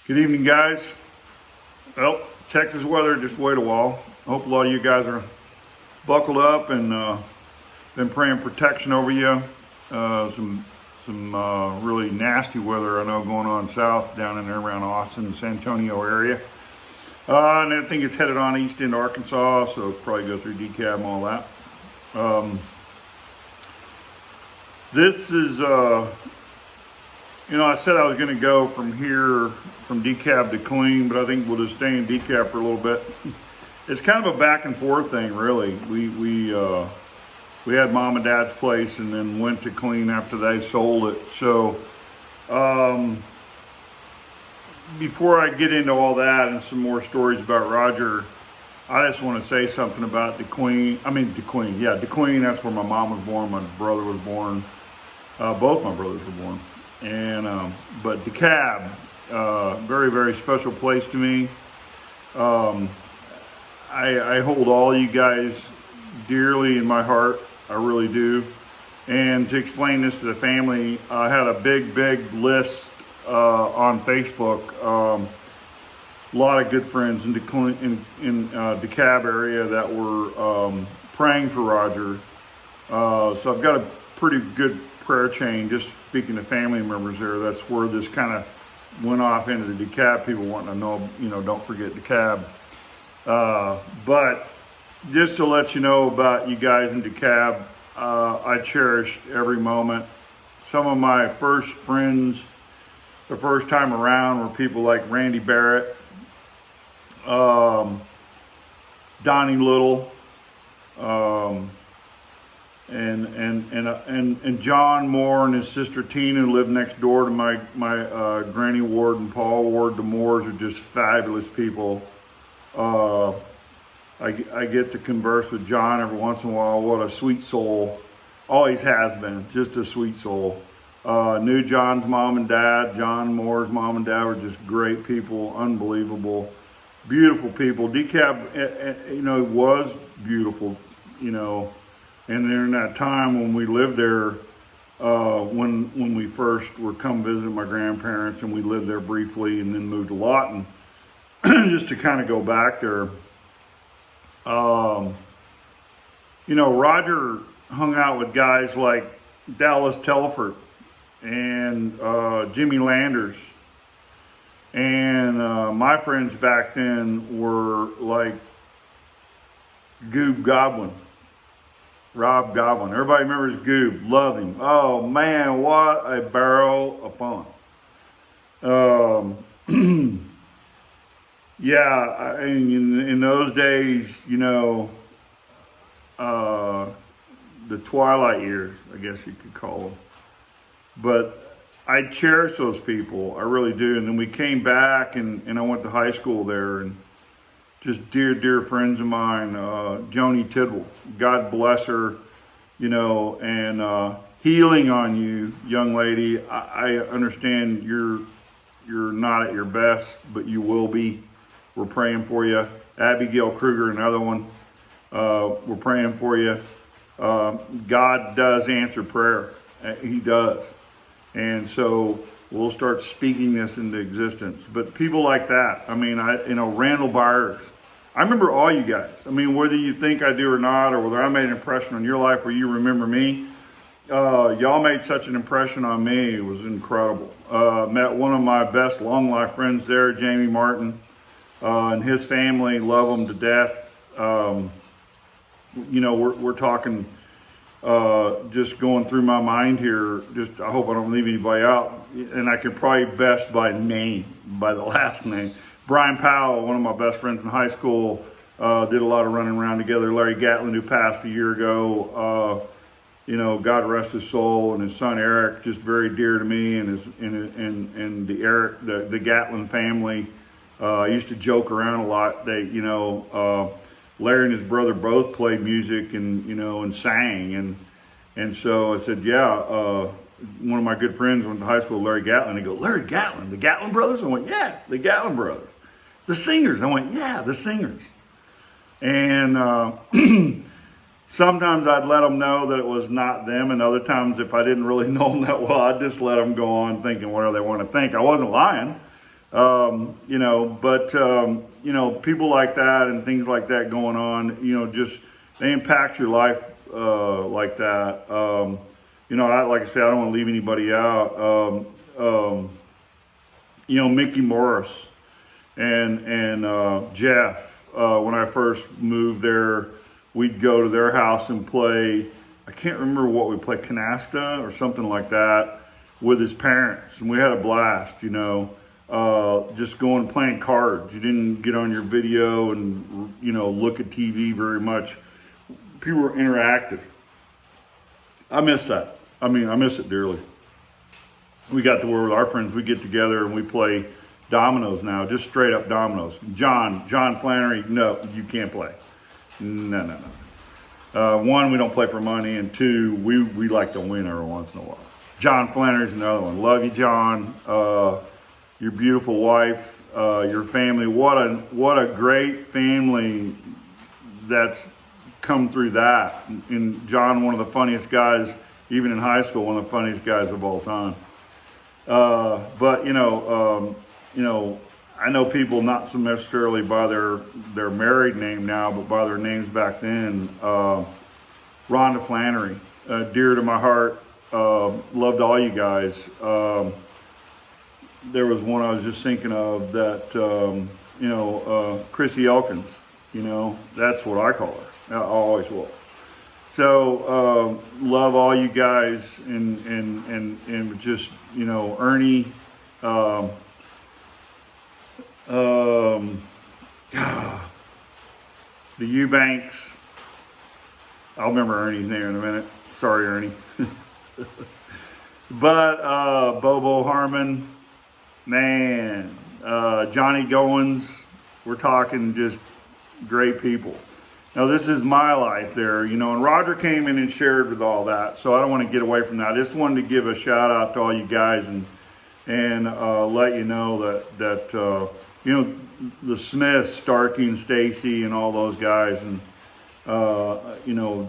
Good evening, guys. Well, Texas weather, just wait a while. I hope a lot of you guys are buckled up and been praying protection over you. Some really nasty weather I know going on south down in there around Austin and San Antonio area. And I think it's headed on east into Arkansas, so it'll probably go through DeKalb and all that. This is, I said I was going to go from here, from DeKalb to Killeen, but I think we'll just stay in DeKalb for a little bit. It's kind of a back and forth thing, really. We had mom and dad's place and then went to Killeen after they sold it. So before I get into all that and some more stories about Roger, I just want to say something about DeQueen. That's where my mom was born, my brother was born. Both my brothers were born. And but DeKalb, very, very special place to me. I hold all you guys dearly in my heart. I really do. And to explain this to the family, I had a big list on Facebook. A lot of good friends in DeKalb area that were praying for Roger. So I've got a pretty good prayer chain, just speaking to family members there. That's where this kind of went off into the DeKalb people wanting to know, don't forget DeKalb. But just to let you know about you guys in DeKalb, I cherished every moment. Some of my first friends, the first time around, were people like Randy Barrett, Donnie Little, and John Moore and his sister Tina, who lived next door to my Granny Ward and Paul Ward. The Moores are just fabulous people. I get to converse with John every once in a while. What a sweet soul. Always has been, just a sweet soul. Knew John's mom and dad. John Moore's mom and dad were just great people, unbelievable, beautiful people. DeKalb, was beautiful, and during that time when we lived there, when we first were come visit my grandparents, and we lived there briefly and then moved to Lawton, just to kind of go back there. Roger hung out with guys like Dallas Telford and Jimmy Landers. And my friends back then were like Goob Godwin, Rob Godwin. Everybody remembers Goob. Love him. Oh man, what a barrel of fun. Yeah, in those days, the twilight years, I guess you could call them. But I cherish those people, I really do. And then we came back, and I went to high school there, and just dear friends of mine, Joni Tidwell, God bless her, and healing on you, young lady. I understand you're not at your best, but you will be. We're praying for you. Abigail Kruger, another one. We're praying for you. God does answer prayer. He does. And so we'll start speaking this into existence. But people like that, Randall Byers. I remember all you guys. Whether you think I do or not, or whether I made an impression on your life or you remember me, y'all made such an impression on me. It was incredible. Met one of my best long life friends there, Jamie Martin, and his family. Love them to death. We're talking, just going through my mind here. I hope I don't leave anybody out. And I can probably best by name, by the last name. Brian Powell, one of my best friends in high school, did a lot of running around together. Larry Gatlin, who passed a year ago, God rest his soul, and his son Eric, just very dear to me, and the Gatlin family. I used to joke around a lot. Larry and his brother both played music and sang, and so I said, one of my good friends went to high school, Larry Gatlin. They go, Larry Gatlin, the Gatlin brothers? I went, yeah, the Gatlin brothers. The singers. I went, yeah, the singers. And sometimes I'd let them know that it was not them, and other times if I didn't really know them that well, I'd just let them go on thinking whatever they want to think. I wasn't lying. People like that and things like that going on, just they impact your life like that. Like I said, I don't want to leave anybody out. Mickey Morris and Jeff. When I first moved there, we'd go to their house and play. I can't remember what we played, canasta or something like that, with his parents, and we had a blast. Just going and playing cards. You didn't get on your video and look at TV very much. People were interactive. I miss that. I miss it dearly. We got to where with our friends, we get together and we play dominoes now, just straight up dominoes. John Flannery, no, you can't play. No. One, we don't play for money, and two, we like to win every once in a while. John Flannery's another one. Love you, John. Your beautiful wife, your family. What a great family that's come through that. And John, one of the funniest guys, even in high school, one of the funniest guys of all time. I know people not so necessarily by their married name now, but by their names back then. Rhonda Flannery, dear to my heart. Loved all you guys. There was one I was just thinking of that, Chrissy Elkins. That's what I call her. I always will. So love all you guys, and just Ernie. The Eubanks. I'll remember Ernie's name in a minute. Sorry, Ernie. But Bobo Harmon, man, Johnny Goins. We're talking just great people. Now, this is my life there, and Roger came in and shared with all that, so I don't want to get away from that. I just wanted to give a shout out to all you guys and let you know that the Smiths, Starkey and Stacy and all those guys, and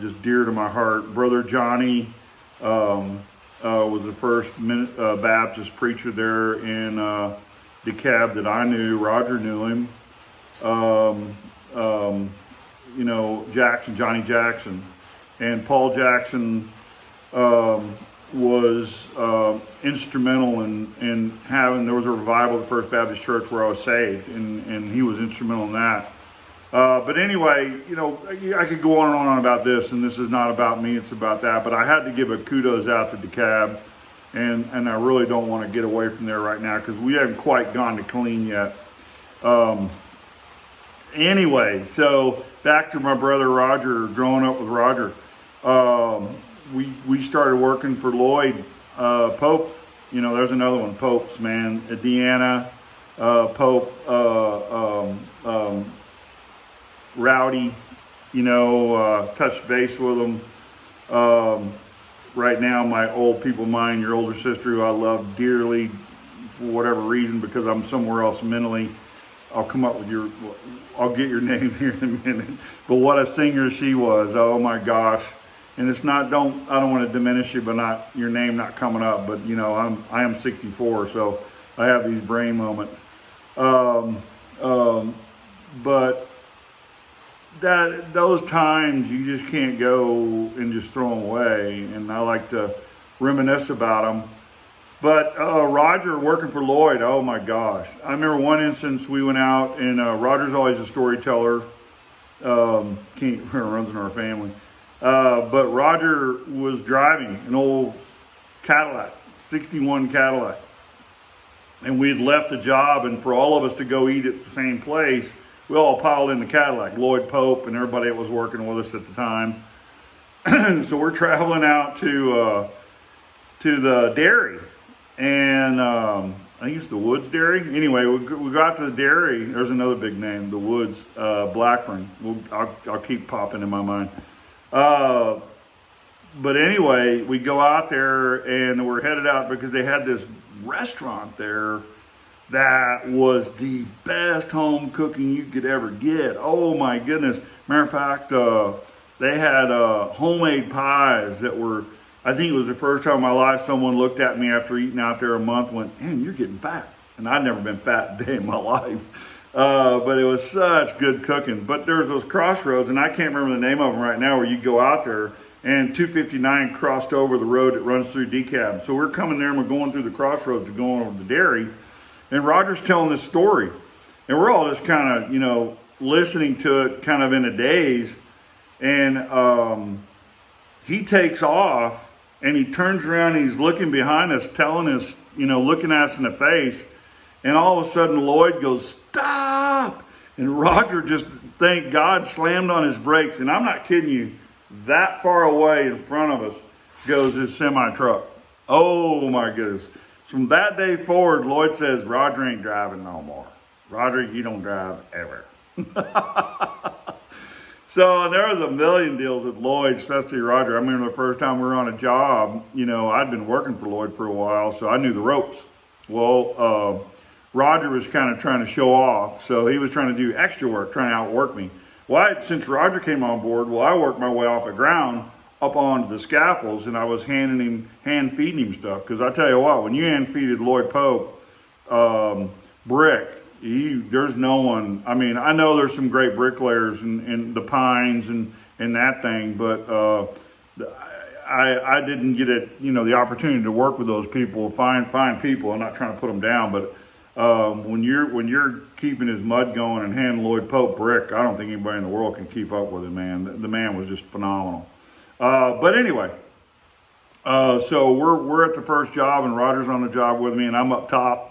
just dear to my heart. Brother Johnny was the first Baptist preacher there in DeKalb that I knew. Roger knew him. Johnny Jackson, and Paul Jackson was instrumental in having. There was a revival at the First Baptist Church where I was saved, and he was instrumental in that. But anyway, I could go on and on about this, and this is not about me, it's about that. But I had to give a kudos out to DeKalb, and I really don't want to get away from there right now because we haven't quite gone to Killeen yet. Anyway, so back to my brother Roger, growing up with Roger. We started working for Lloyd Pope. There's another one, Pope's, man. Deanna, Pope, Rowdy, touched base with them. Right now, my old people, your older sister, who I love dearly for whatever reason, because I'm somewhere else mentally. I'll get your name here in a minute. But what a singer she was. Oh my gosh. And it's not, I don't want to diminish you, but not your name not coming up. But I am 64, so I have these brain moments. But those times you just can't go and just throw them away. And I like to reminisce about them. But Roger working for Lloyd, oh my gosh. I remember one instance we went out, and Roger's always a storyteller. Runs in our family. But Roger was driving an old Cadillac, 61 Cadillac. And we had left the job, and for all of us to go eat at the same place, we all piled in the Cadillac, Lloyd Pope and everybody that was working with us at the time. So we're traveling out to the dairy. And I think it's the Woods Dairy. Anyway, we got to the dairy. There's another big name, the Woods, Blackburn. I'll keep popping in my mind. But anyway, we go out there and we're headed out because they had this restaurant there that was the best home cooking you could ever get. Oh my goodness. Matter of fact, they had homemade pies that were, I think it was the first time in my life someone looked at me after eating out there a month and went, man, you're getting fat. And I'd never been fat a day in my life. But it was such good cooking. But there's those crossroads, and I can't remember the name of them right now, where you go out there, and 259 crossed over the road that runs through DeKalb. So we're coming there, and we're going through the crossroads to go over the dairy. And Roger's telling this story. And we're all just kind of, listening to it kind of in a daze. And he takes off, and he turns around, and he's looking behind us, telling us, looking at us in the face. And all of a sudden, Lloyd goes, "Stop!" And Roger just, thank God, slammed on his brakes. And I'm not kidding you, that far away in front of us goes his semi-truck. Oh, my goodness. From that day forward, Lloyd says, "Roger ain't driving no more. Roger, you don't drive ever." So there was a million deals with Lloyd, especially Roger. I remember the first time we were on a job, I'd been working for Lloyd for a while, so I knew the ropes. Well, Roger was kind of trying to show off, so he was trying to do extra work, trying to outwork me. Well, since Roger came on board, I worked my way off the ground up onto the scaffolds, and I was hand feeding him stuff. Because I tell you what, when you hand feeded Lloyd Pope brick, there's no one. I mean, I know there's some great bricklayers in the Pines and that thing, but I didn't get the opportunity to work with those people, fine people. I'm not trying to put them down, but when you're keeping his mud going and handing Lloyd Pope brick, I don't think anybody in the world can keep up with it, man. The man was just phenomenal. But anyway, so we're at the first job, and Roger's on the job with me, and I'm up top,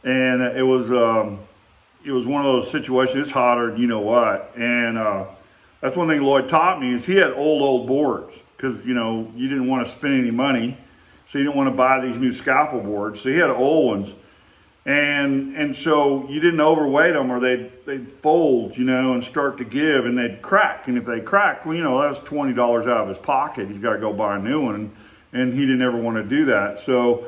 and it was one of those situations. It's hotter, you know what, and that's one thing Lloyd taught me is he had old boards because you didn't want to spend any money, so you didn't want to buy these new scaffold boards, so he had old ones. And so you didn't overweight them, or they'd fold, and start to give, and they'd crack. And if they cracked, well, that's $20 out of his pocket. He's got to go buy a new one, and he didn't ever want to do that. So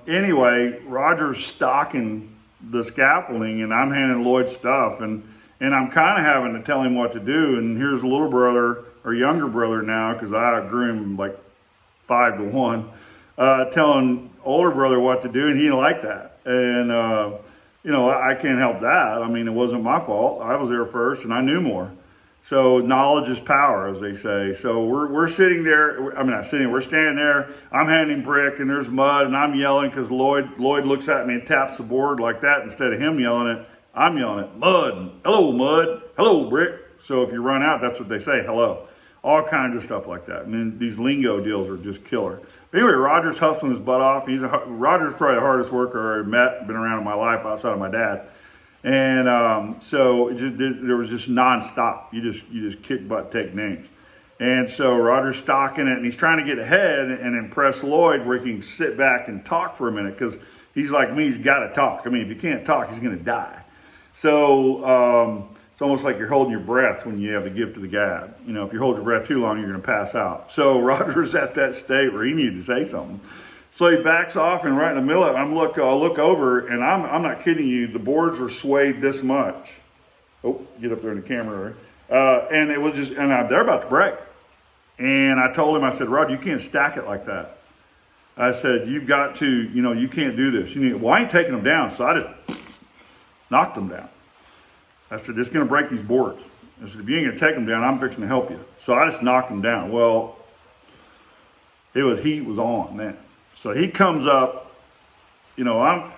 anyway, Roger's stocking the scaffolding, and I'm handing Lloyd stuff, and I'm kind of having to tell him what to do. And here's a little brother, or younger brother now, because I grew him like 5 to 1, telling older brother what to do, and he didn't like that. And, I can't help that. I mean, it wasn't my fault. I was there first, and I knew more. So knowledge is power, as they say. So we're sitting there. I mean, not sitting. We're standing there. I'm handing brick, and there's mud, and I'm yelling because Lloyd looks at me and taps the board like that. Instead of him yelling it, I'm yelling it. Mud. Hello, brick. So if you run out, that's what they say. Hello. All kinds of stuff like that. I mean, these lingo deals are just killer. But anyway, Roger's hustling his butt off. Roger's probably the hardest worker I ever met, been around in my life outside of my dad. And so there was just nonstop. You just kick butt, take names. And so Roger's stocking it, and he's trying to get ahead and impress Lloyd where he can sit back and talk for a minute, because he's like me, he's got to talk. I mean, if he can't talk, he's going to die. So it's almost like you're holding your breath when you have the gift of the gab. If you hold your breath too long, you're going to pass out. So Roger's at that state where he needed to say something. So he backs off, and right in the middle of it, I look over, and I'm not kidding you, the boards are swayed this much. Oh, get up there in the camera. And it was just, and they're about to break. And I told him, I said, Roger, you can't stack it like that. I said, you've got to, you can't do this. Well, I ain't taking them down. So I just knocked them down. I said, it's going to break these boards. I said, if you ain't going to take them down, I'm fixing to help you. So I just knocked them down. Well, heat was on, man. So he comes up, I'm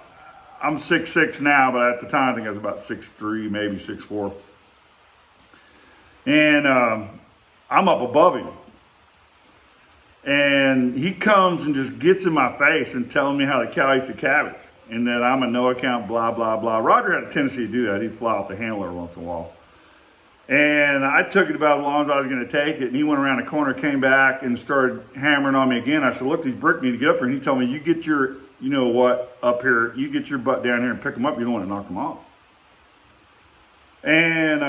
6'6" now, but at the time I think I was about 6'3", maybe 6'4". And I'm up above him. And he comes and just gets in my face and telling me how the cow eats the cabbage. And that I'm a no account, blah, blah, blah. Roger had a tendency to do that. He'd fly off the handle every once in a while. And I took it about as long as I was going to take it. And he went around the corner, came back, and started hammering on me again. I said, look, these bricks need to get up here. And he told me, you get your, up here. You get your butt down here and pick them up. You don't want to knock them off. And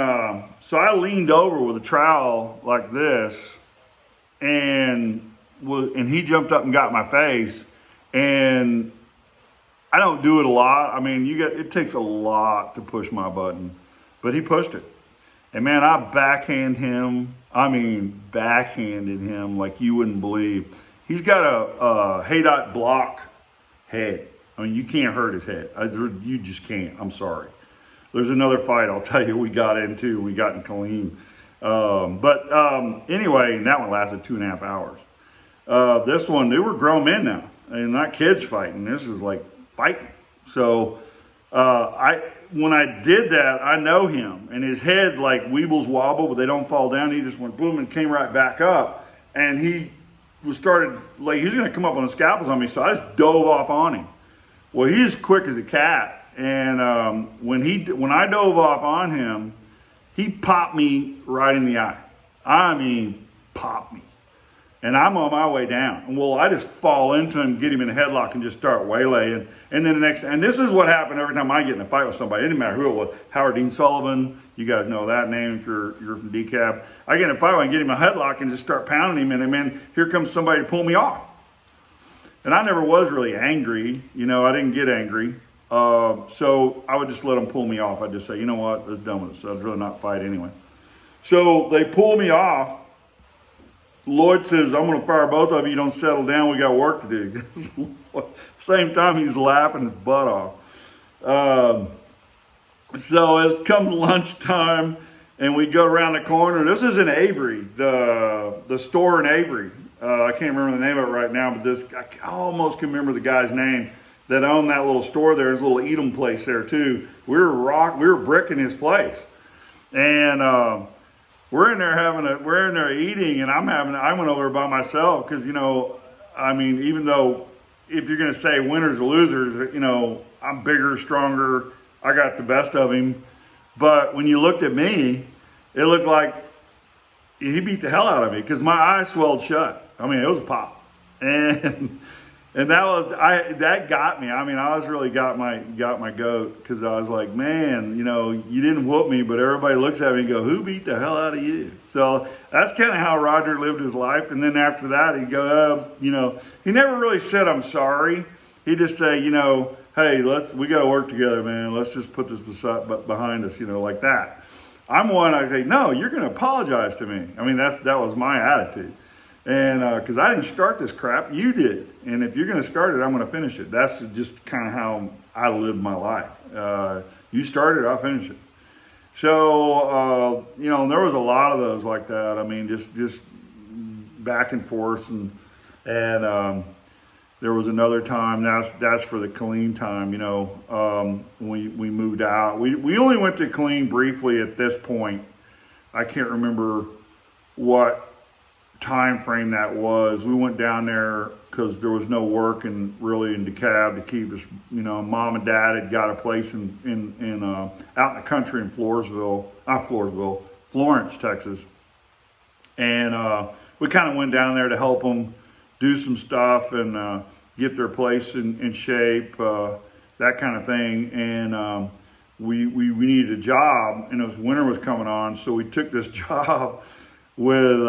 so I leaned over with a trowel like this. And he jumped up and got in my face. And I don't do it a lot. I mean, it takes a lot to push my button, but he pushed it. And man, I backhanded him like you wouldn't believe. He's got a Haydot block head. I mean, you can't hurt his head. You just can't. I'm sorry. There's another fight I'll tell you we got into. We got in Killeen. Anyway, and that one lasted 2.5 hours. This one, they were grown men now, and not kids fighting. This is like fighting. So when I did that, I know him, and his head like weebles wobble, but they don't fall down. He just went boom and came right back up, and he started like he was going to come up on the scaffolds on me. So I just dove off on him. Well, he's quick as a cat, and when I dove off on him, he popped me right in the eye. I mean, popped me. And I'm on my way down. And well, I just fall into him, get him in a headlock, and just start waylaying. And then and this is what happened every time I get in a fight with somebody. It didn't matter who it was. Howard Dean Sullivan, you guys know that name if you're from DeKalb. I get in a fight, I get him a headlock and just start pounding him. And then here comes somebody to pull me off. And I never was really angry. I didn't get angry. So I would just let them pull me off. I'd just say, you know what, let's done with it. So I'd rather not fight anyway. So they pull me off. Lloyd says, I'm going to fire both of you. You don't settle down. We got work to do. Same time, he's laughing his butt off. So it comes lunchtime, and we go around the corner. This is in Avery, the store in Avery. I can't remember the name of it right now, but I almost can remember the guy's name that owned that little store there. His little eat-em place there too. We were bricking his place, and we're in there eating, and I went over by myself because even though if you're going to say winners or losers, I'm bigger, stronger, I got the best of him, but when you looked at me, it looked like he beat the hell out of me because my eyes swelled shut. I mean, it was a pop, and that got me. I mean, I was really got my goat because I was like, man, you didn't whoop me, but everybody looks at me and go, who beat the hell out of you? So that's kind of how Roger lived his life. And then after that, he'd go, he never really said, I'm sorry. He'd just say, hey, we got to work together, man. Let's just put this behind us, like that. I'm one, I say, no, you're going to apologize to me. I mean, that was my attitude. And because I didn't start this crap, you did. And if you're going to start it, I'm going to finish it. That's just kind of how I live my life. You start it, I'll finish it. So, there was a lot of those like that. I mean, just back and forth. And there was another time, that's for the Killeen time, we moved out. We only went to Killeen briefly at this point. I can't remember what time frame that was. We went down there because there was no work in DeKalb to keep us. Mom and Dad had got a place out in the country in Florence, Texas, and we kind of went down there to help them do some stuff and get their place in shape, that kind of thing. And we needed a job, and winter was coming on, so we took this job with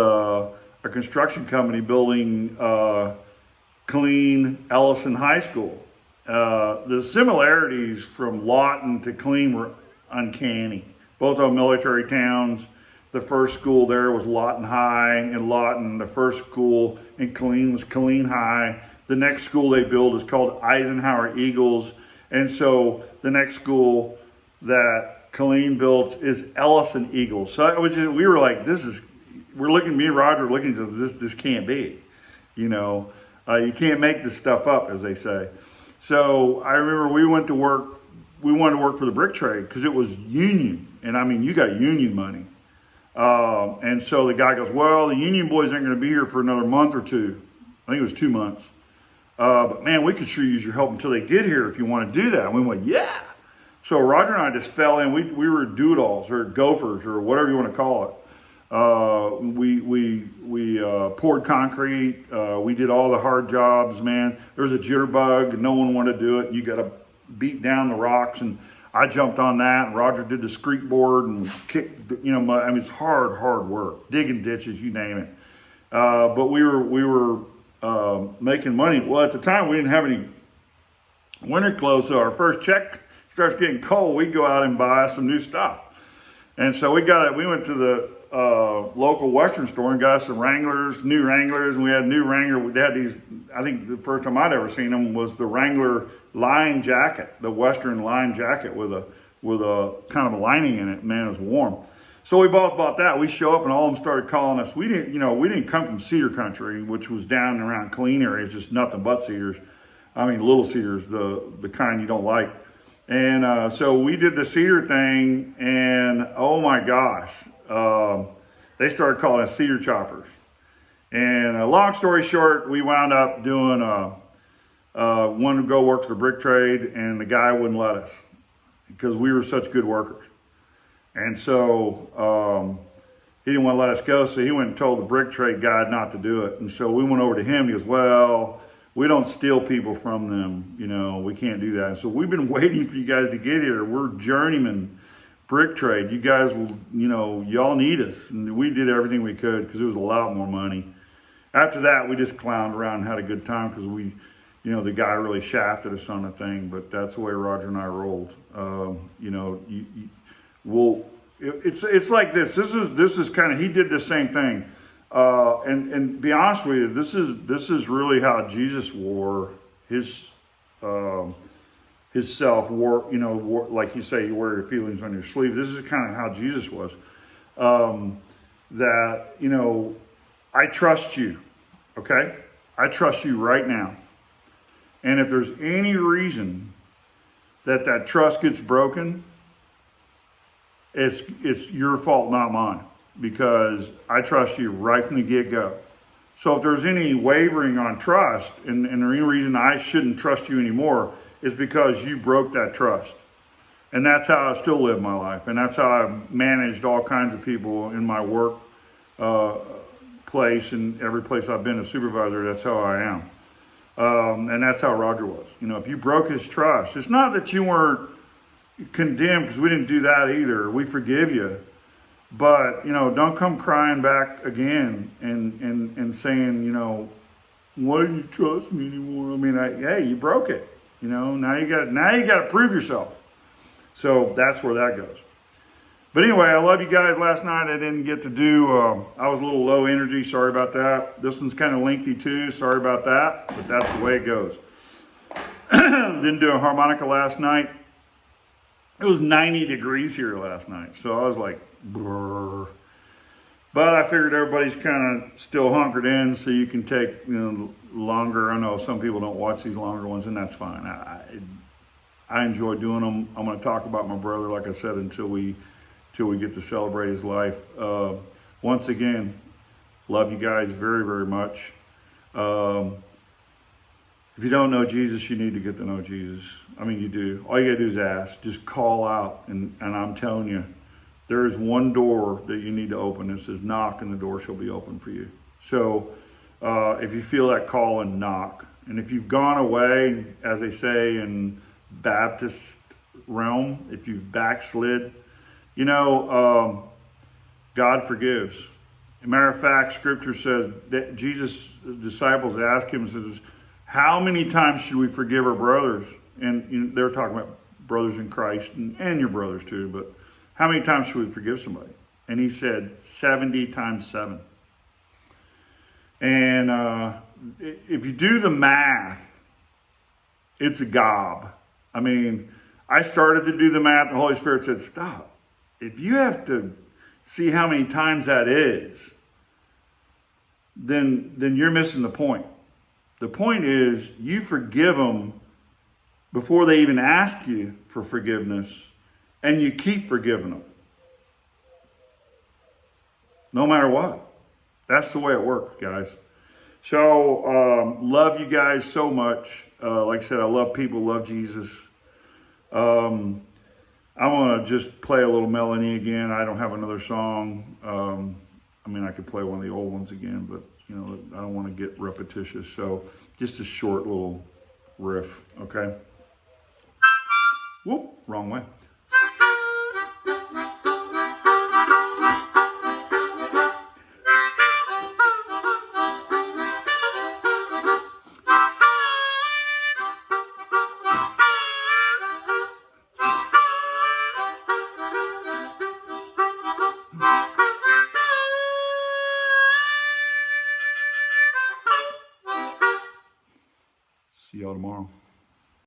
a construction company building Killeen Ellison High School. The similarities from Lawton to Killeen were uncanny. Both are military towns. The first school there was Lawton High in Lawton. The first school in Killeen was Killeen High. The next school they built is called Eisenhower Eagles. And so the next school that Killeen built is Ellison Eagles. So we were like, me and Roger were looking at this can't be. You can't make this stuff up, as they say. So I remember we wanted to work for the brick trade because it was union. And I mean, you got union money. And so the guy goes, well, the union boys aren't going to be here for another month or two. I think it was 2 months. But man, we could sure use your help until they get here if you want to do that. And we went, yeah. So Roger and I just fell in. We were doodles or gophers or whatever you want to call it. We poured concrete. We did all the hard jobs, man. There was a jitterbug and no one wanted to do it. You got to beat down the rocks, and I jumped on that. And Roger did the screek board and kicked, it's hard work, digging ditches, you name it. But we were making money. Well, at the time we didn't have any winter clothes. So our first check starts getting cold. We go out and buy some new stuff. And so we went to local Western store and got us some Wranglers, new Wranglers, and we had new Wrangler. They had these. I think the first time I'd ever seen them was the Wrangler line jacket, the Western line jacket with a kind of a lining in it. Man, it was warm. So we both bought that. We show up and all of them started calling us. We didn't come from cedar country, which was down and around Killeen area. It's just nothing but cedars. I mean, little cedars, the kind you don't like. And so we did the cedar thing, and oh my gosh, they started calling us cedar choppers. And long story short, we wound up doing one to go work for the brick trade, and the guy wouldn't let us because we were such good workers. And so he didn't want to let us go, so he went and told the brick trade guy not to do it. And so we went over to him. He goes, well, we don't steal people from them. We can't do that. And so we've been waiting for you guys to get here. We're journeyman brick trade. You guys will, y'all need us. And we did everything we could because it was a lot more money. After that, we just clowned around and had a good time because the guy really shafted us on the thing. But that's the way Roger and I rolled. It's like this. This is kind of, he did the same thing. And be honest with you, this is really how Jesus wore his self, wore, like you say, you wear your feelings on your sleeve. This is kind of how Jesus was. I trust you, okay? I trust you right now. And if there's any reason that trust gets broken, it's your fault, not mine, because I trust you right from the get-go. So if there's any wavering on trust, and the any reason I shouldn't trust you anymore, is because you broke that trust. And that's how I still live my life. And that's how I've managed all kinds of people in my work place, and every place I've been a supervisor, that's how I am. And that's how Roger was. If you broke his trust, it's not that you weren't condemned, because we didn't do that either. We forgive you. But, don't come crying back again and saying, why didn't you trust me anymore? I mean, hey, you broke it. Now you got to prove yourself. So that's where that goes. But anyway, I love you guys. Last night I didn't get to do, I was a little low energy. Sorry about that. This one's kind of lengthy too. Sorry about that. But that's the way it goes. Didn't do a harmonica last night. It was 90 degrees here last night. So I was like, brrr. But I figured everybody's kind of still hunkered in, so you can take longer. I know some people don't watch these longer ones, and that's fine. I enjoy doing them. I'm going to talk about my brother, like I said, until we get to celebrate his life. Once again, love you guys very, very much. If you don't know Jesus, you need to get to know Jesus. I mean, you do. All you got to do is ask. Just call out, and I'm telling you, there is one door that you need to open. It says knock, and the door shall be open for you. So if you feel that call, and knock. And if you've gone away, as they say in Baptist realm, if you've backslid, God forgives. As a matter of fact, Scripture says that Jesus' disciples asked him, says, how many times should we forgive our brothers? And they're talking about brothers in Christ and your brothers too, but how many times should we forgive somebody? And he said 70 times 7. And if you do the math, it's a gob. I mean, I started to do the math. The Holy Spirit said, stop. If you have to see how many times that is, then you're missing the point. The point is you forgive them before they even ask you for forgiveness, and you keep forgiving them. No matter what. That's the way it works, guys. So, love you guys so much. Like I said, I love people, love Jesus. I'm going to just play a little melody again. I don't have another song. I mean, I could play one of the old ones again, but, I don't want to get repetitious. So, just a short little riff, okay? Whoop, wrong way.